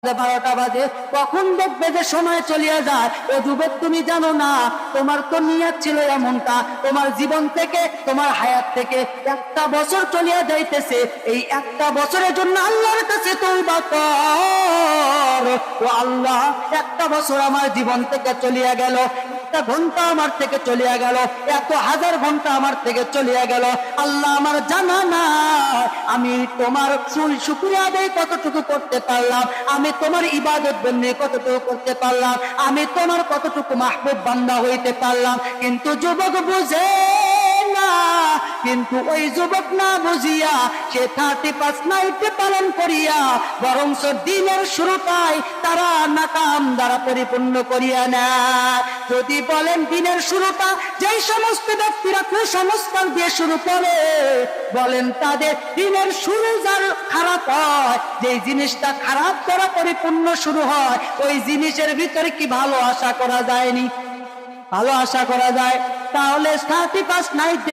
12টা বাজে, কখন দেখবে যে সময় চলিয়া যায়। ও যুবক, তুমি জানো না তোমার তো নিয়ত ছিল এমনটা, তোমার জীবন থেকে, তোমার হায়াত থেকে একটা বছর চলিয়া যাইতেছে। এই একটা বছরের জন্য আল্লাহর কাছে তওবা কর। ও আল্লাহ, একটা বছর আমার জীবন থেকে চলিয়া গেল, একটা ঘন্টা আমার থেকে চলিয়া গেল, 1,000 ঘন্টা আমার থেকে চলিয়া গেল। আল্লাহ, আমার জানা না আমি তোমার শুকরিয়া আদায় কতটুকু করতে পারলাম, আমি তোমার ইবাদত বন্দেগী কতটুকু করতে পারলাম, আমি তোমার কতটুকু মাহবুব বান্দা হইতে পারলাম। কিন্তু যুবক বুঝে না, কিন্তু ওই যুবক না বুঝিয়া সে 31 নাইট পালন করিয়া বরঞ্চ দিনের শুরুটাই তারা নাকাম দ্বারা পরিপূর্ণ করিয়া নেয়। যদি বলেন দিনের শুরুটা যেই সমস্ত ব্যক্তিরা কুসংস্কার দিয়ে শুরু করে, বলেন তাদের দিনের শুরু যার খারাপ হয়, যেই জিনিসটা খারাপ দ্বারা পরিপূর্ণ শুরু হয়, ওই জিনিসের ভিতরে কি ভালো আশা করা যায়নি? ভালো আশা করা যায়? তাহলে 31 নাইট